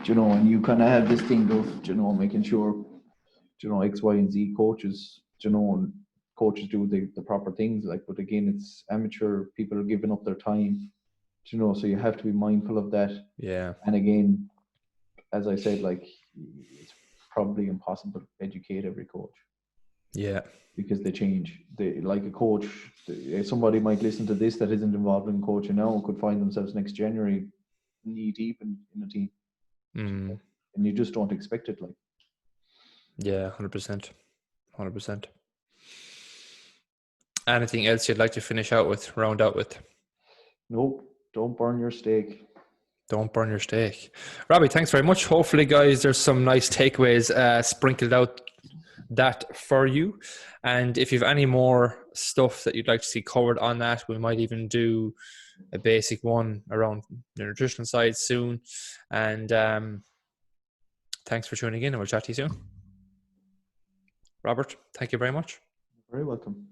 you know, and you kind of have this thing of, you know, making sure, you know, X, Y, and Z coaches, you know, and coaches do the proper things. Like, but again, it's amateur. People are giving up their time, you know, so you have to be mindful of that. yeah. And again, as I said, like it's probably impossible to educate every coach. Yeah. Because they change. Like a coach, somebody might listen to this that isn't involved in coaching now could find themselves next January knee deep in a team. And you just don't expect it. Like, yeah, 100%. Anything else you'd like to round out with? Nope, don't burn your steak. Don't burn your steak. Robbie, thanks very much. Hopefully, guys, there's some nice takeaways sprinkled out that for you. And if you have any more stuff that you'd like to see covered on that, we might even do a basic one around the nutritional side soon. And thanks for tuning in, and we'll chat to you soon. Robert, thank you very much. Very welcome.